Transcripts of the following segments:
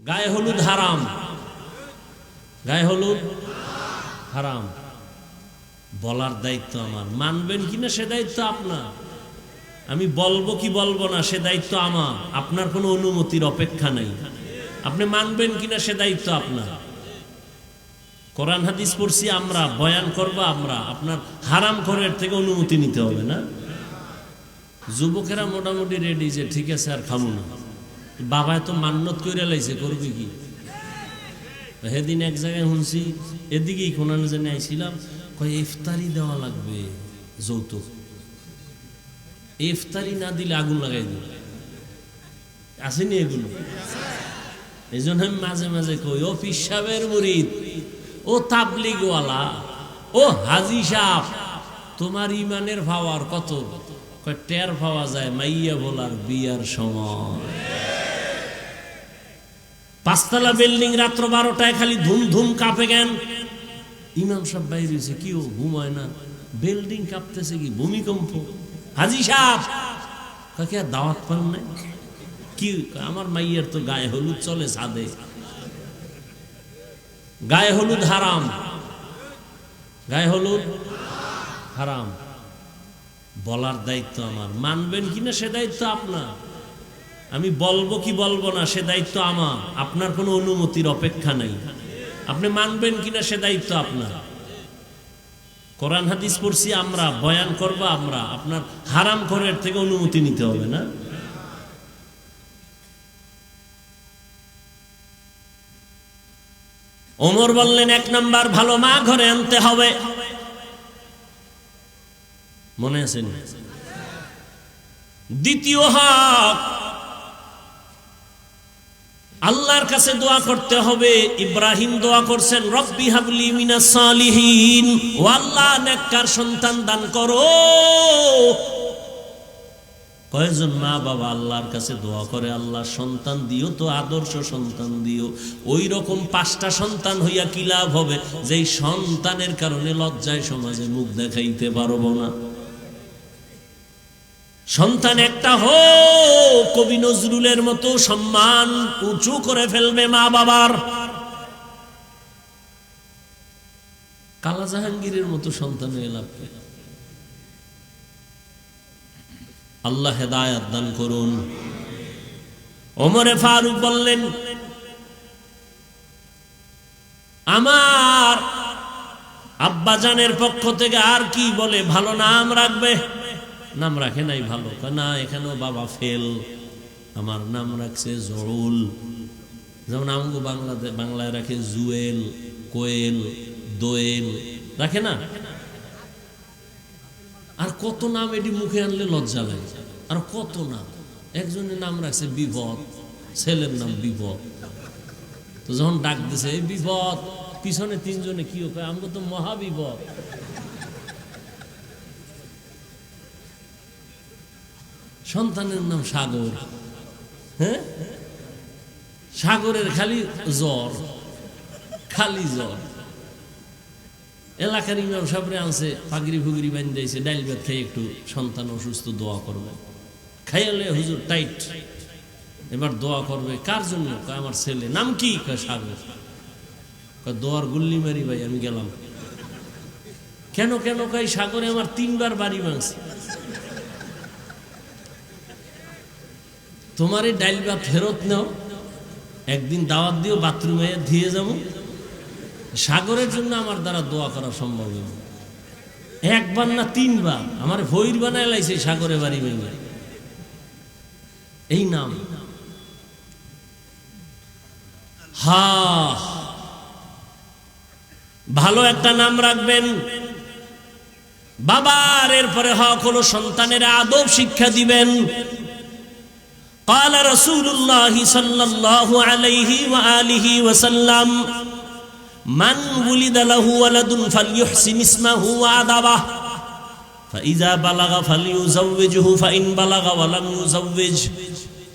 গায়ে হলুদ হারাম, গায়ে হলুদ হারাম। বলার দায়িত্ব আমার, মানবেন কিনা সে দায়িত্ব আপনার। আমি বলবো কি বলবো না সে দায়িত্ব আমার, আপনার কোনো অনুমতির অপেক্ষা নাই। আপনি মানবেন কিনা সে দায়িত্ব আপনার। কোরআন হাদিস পড়ছি আমরা, বয়ান করবো আমরা, আপনার হারাম করার থেকে অনুমতি নিতে হবে না। যুবকেরা মোটামুটি রেডি যে ঠিক আছে আর খাবো না। বাবা তো মান্যত করে লাইছে, করবি কি? সেদিন এক জায়গায় শুনছি, এদিকেই কোরআন জানে আইছিলাম, কয় ইফতারি দেওয়া লাগবে যৌতুক, ইফতারি না দিলে আগুন লাগাই দিবে। আসেনি এগুলো? এই জন্য আমি মাঝে মাঝে কই, ও পীর সাহেবের মুরিদ, ও তাবলিগওয়ালা, ও হাজি সাহেব, তোমার ইমানের পাওয়ার কত? কয় টের পাওয়া যায় মাইয়া বলার বিয়ার সময়। পাঁচতলা বিল্ডিং রাত্র 12টায় খালি ধুম ধুম কাঁপে গেন। ইমাম সাহেব বাইরে হয়েছে, কি ও ঘুমায় না? বিল্ডিং কাঁপতেছে কি ভূমিকম্প? হাজি সাহেব কাকে আর দাওয়াত পান নাই? কি আমার মাইয়ার তো গায়ে হলুদ চলে ছাদে। গায়ে হলুদ হারাম, গায়ে হলুদ হারাম। বলার দায়িত্ব আমার, মানবেন কিনা সে দায়িত্ব আপনার। আমি বলবো কি বলবো না সে দায়িত্ব আমার, আপনার কোনো অনুমতির অপেক্ষা নাই। আপনি মানবেন কিনা সে দায়িত্ব আপনার। কোরআন হাদিস পড়ছি আমরা, বয়ান করবো আমরা, আপনার হারাম করার থেকে অনুমতি নিতে হবে না। ওমর বললেন, 1 নাম্বার ভালো মা ঘরে আনতে হবে। মনে আছে? দ্বিতীয় হক, আল্লাহর কাছে দোয়া করতে হবে। ইব্রাহিম দোয়া করছেন, রব্বি হাবলি মিনাস সালিহিন, ও আল্লাহ নেককার সন্তান দান করো। কয়জন মা বাবা আল্লাহর কাছে দোয়া করে, আল্লাহ সন্তান দিও তো, আদর্শ সন্তান দিও। ওই রকম 5টা সন্তান হইয়া কি লাভ হবে, যেই সন্তানের কারণে লজ্জায় সমাজে মুখ দেখাইতে পারবো না। সন্তান একটা হোক, কবি নজরুলের মতো সম্মান উঁচু করে ফেলবে মা বাবার। কালা জাহাঙ্গীরের মতো সন্তান লাভ কি? আল্লাহ হেদায়েত দান করুন। ওমরে ফারুক বললেন, আমার আব্বাজানের পক্ষ থেকে আর কি বলে ভালো নাম রাখবে? নাম রাখে নাই ভালো, না এখানেও বাবা ফেল, আমার নাম রাখছে জরুল। যেমন আমাকে বাংলায় রাখে জুয়েল, কোয়েল, দোয়েল, রাখে না? আর কত নাম, এটি মুখে আনলে লজ্জা লাগে। আর কত নাম, একজনের নাম রাখছে বিপদ, ছেলের নাম বিপদ। তো যখন ডাক দিছে এই বিপদ, পিছনে 3 জনে কি কয়, আমাকে তো মহাবিপদ। সন্তানের নাম সাগর, হ্যাঁ, সাগরের খালি জ্বর, খালি জ্বর। এলাকার ইমাম সাহেবরে আনছে, পাগড়ি ফুগড়ি বান্ধ দিয়েছে, ডাইল ভাত খাই একটু সন্তান অসুস্থ, দোয়া করবে। খাইলে হুজুর টাইট, এবার দোয়া করবে। কার জন্য? আমার ছেলে। নাম কি? সাগর। দোয়ার গুল্লি মারি ভাই, আমি গেলাম। কেন কেন কই, সাগরে আমার 3বার বাড়ি ভাঙছে। তোমার এই ডাইল ভাত ফেরত নাও, একদিন দাওয়াত দিও, বাথরুমে ধুয়ে যাবো। সাগরের জন্য আমার দ্বারা দোয়া করা সম্ভব হবে? 1বার না 3বার আমার ভৈর বানায় লাইছে সাগরে বাড়ি ভেঙে। এই নাম, হা, ভালো একটা নাম রাখবেন। বাবার এরপরে হক হলো সন্তানের আদব শিক্ষা দিবেন। قال رسول الله صلى الله عليه وآله وسلم من ولد له ولد فليحسن اسمه وأدبه فإذا بلغ فليزوجه فإن بلغ ولم يزوج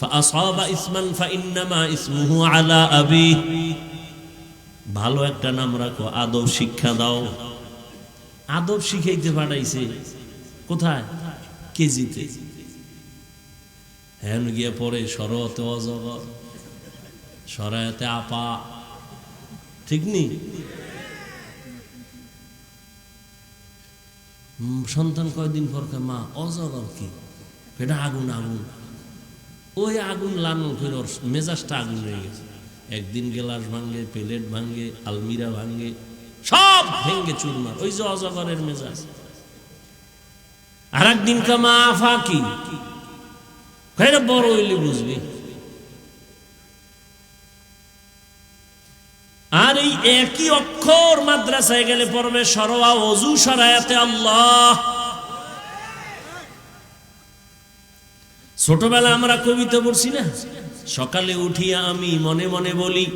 فأصاب اسما فإنما اسمه على أبيه। ভালো একটা নাম রাখো, আদব শিক্ষা দাও। আদব শিখাইতে পাঠাইছে কোথায়? কেজিতে। হ্যান গিয়ে পরে শরতে অজগর, সরায়াতে আপা, ঠিক নেই? সন্তান কয়দিন পর কয়, মা অজগর কি? এটা আগুন আগুন। ওই আগুন লানো করে ওর মেজাজটা আগুন হয়ে গেছে। একদিন গ্লাস ভাঙ্গে, প্লেট ভাঙ্গে, আলমিরা ভাঙ্গে, সব ভেঙ্গে চুরমার। ওই যে অজগরের মেজাজ। আর একদিন কামা আফা কি? এটা বড় হইলে বুঝবি। আর এই একই অক্ষর মাদ্রাসায় গেলে পড়বে সরওয়া ওযু সরায়াতে আল্লাহ। ছোটবেলা আমরা কবিতা পড়ছি না, সকালে উঠিয়া আমি মনে মনে বলি,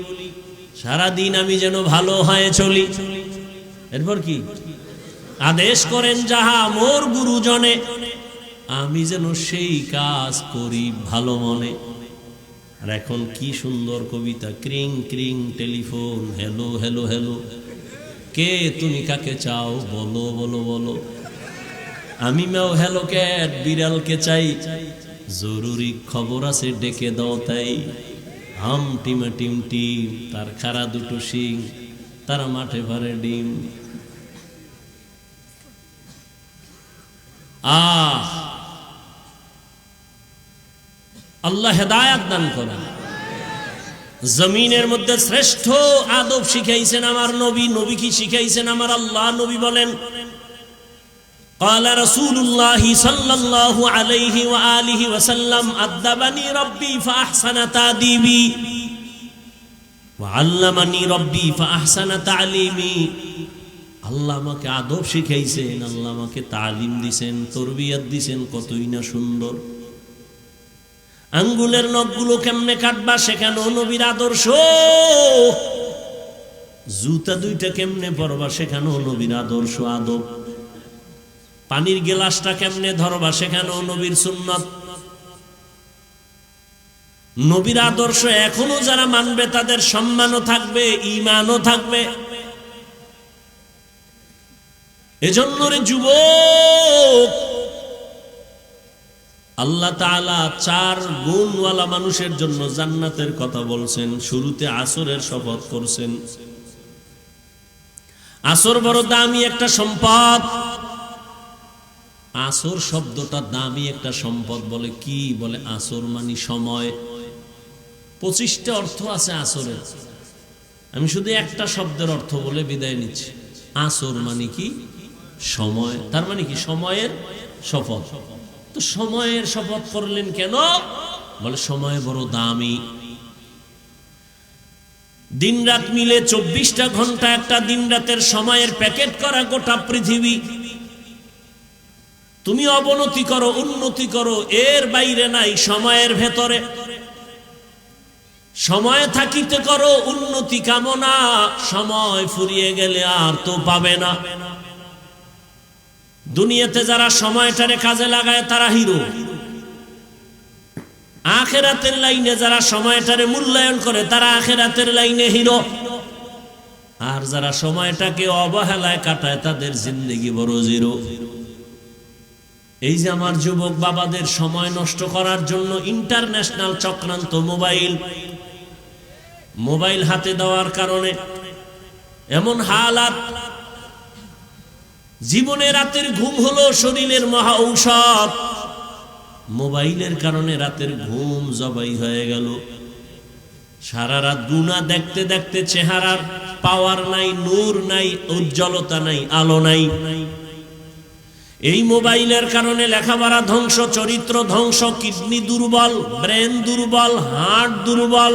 সারাদিন আমি যেন ভালো হয়ে চলি। এরপর কি? আদেশ করেন যাহা মোর গুরুজনে, আমি যেন সেই কাজ করি ভালো মনে। আর এখন কি সুন্দর কবিতা, ক্রিং ক্রিং টেলিফোন, হ্যালো হ্যালো হ্যালো, কে তুমি কাকে চাও বলো বলো বলো, আমি ম্যাও হ্যালো ক্যাট বিড়ালকে চাই, জরুরি খবর আছে ডেকে দাও তাই। হাম টিমা টিম টিম, তার খাড়া দুটো শিং, তারা মাঠে ভরে ডিম। আল্লাহ হেদায়াত দান করেন। জমিনের মধ্যে শ্রেষ্ঠ আদব শিখাইছেন আমার নবী। নবী কি শিখাইছেন আমার আল্লাহ? নবী বলেন, قال رسول الله صلى الله عليه وآله وسلم أدبني ربي فأحسن تأديبي وعلمني ربي فأحسن تعليمي। আল্লাহ আমাকে আদব শিখাইছেন, আল্লাহ আমাকে তালিম দিছেন, তরবিয়ত দিছেন, কতই না সুন্দর। আঙ্গুলের নখগুলো কেমনে কাটবা সেখানেও নবীর আদর্শ। জুতা দুইটা কেমনে পরবা সেখানেও নবীর আদর্শ আদব। পানির গ্লাসটা কেমনে ধরবা সেখানেও নবীর সুন্নাত। নবীর আদর্শ এখনো যারা মানবে তাদের সম্মানও থাকবে, ঈমানও থাকবে। এজন্য রে যুবক, আল্লাহ তাআলা 4 গুণওয়ালা মানুষের জন্য জান্নাতের কথা বলছেন। শুরুতে আসরের শপথ করছেন। আসর বড় দামি একটা সম্পদ। আসর শব্দটা দামি একটা সম্পদ। বলে কি? বলে আসর মানে সময়। 25টা অর্থ আছে আসরের। আমি শুধু একটা শব্দের অর্থ বলে বিদায় নিচ্ছি। আসর মানে কি? সময়। তার মানে কি? সময়ের শপথ। তো সময়ের শপথ করলেন কেন? বলে সময় বড় দামি। দিন রাত মিলে 24টা ঘন্টা একটা দিন রাতের সময়ের প্যাকেট করা গোটা পৃথিবী। তুমি অবনতি করো, উন্নতি করো, এর বাইরে নাই, সময়ের ভেতরে। সময় থাকিতে করো উন্নতি কামনা, সময় ফুরিয়ে গেলে আর তো পাবে না। দুনিয়াতে যারা সময়টারে কাজে লাগায় তারা হিরো। আখিরাতের লাইনে যারা সময়টারে মূল্যায়ন করে তারা আখিরাতের লাইনে হিরো। আর যারা সময়টাকে অবহেলায় কাটায় তাদের জিন্দেগি বড় জিরো। এই যে আমার যুবক বাবাদের সময় নষ্ট করার জন্য ইন্টারন্যাশনাল চক্রান্ত, মোবাইল হাতে দেওয়ার কারণে এমন হালাত। জীবনে রাতের ঘুম হলো শরীরের মহা ঔষধ। মোবাইলের কারণে রাতের ঘুম জবাই হয়ে গেল। সারা রাত গুনাহ দেখতে দেখতে চেহারার পাওয়ার নাই, নূর নাই, উজ্জ্বলতা নাই, আলো নাই। এই মোবাইলের কারণে লেখাপড়া ধ্বংস, চরিত্র ধ্বংস, কিডনি দুর্বল, ব্রেন দুর্বল, হার্ট দুর্বল।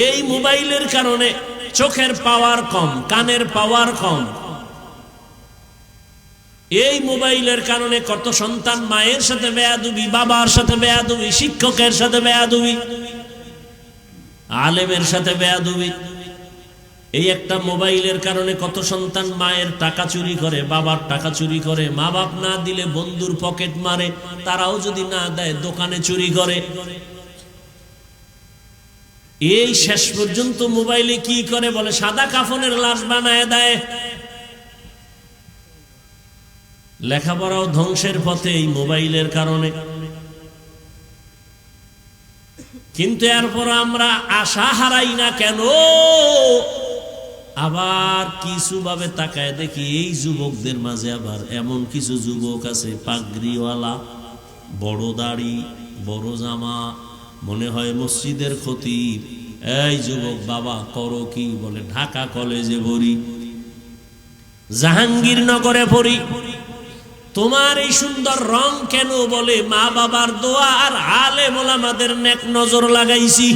এই মোবাইলের কারণে চোখের পাওয়ার কম, কানের পাওয়ার কম। এই মোবাইলের কারণে কত সন্তান মায়ের সাথে বেয়াদবি, বাবার সাথে বেয়াদবি, শিক্ষকের সাথে বেয়াদবি, আলেমের সাথে বেয়াদবি। এই একটা মোবাইলের কারণে কত সন্তান মায়ের টাকা চুরি করে, বাবার টাকা চুরি করে। মা বাপ না দিলে বন্ধুর পকেট মারে, তারাও যদি না দেয় দোকানে চুরি করে। এই শেষ পর্যন্ত মোবাইলে কি করে? বলে সাদা কাফনের লাশ বানায় দেয়। লেখাপড়াও ধ্বংসের পথে এই মোবাইলের কারণে। কিন্তু এরপর আমরা আশা হারাই না কেন? আবার কিছু ভাবে তাকায় দেখি এই যুবকদের মাঝে আবার এমন কিছু যুবক আছে পাগড়িওয়ালা, বড় দাড়ি, বড় জামা, মনে হয় মসজিদের খতিব। এই যুবক বাবা করো কি? বলে ঢাকা কলেজে পড়ি, জাহাঙ্গীরনগরে পড়ি। তোমার এই সুন্দর রং কেন? বলে মা বাবার দোয়া আর আলেম ওলামাদের নেক নজর লাগাইছি।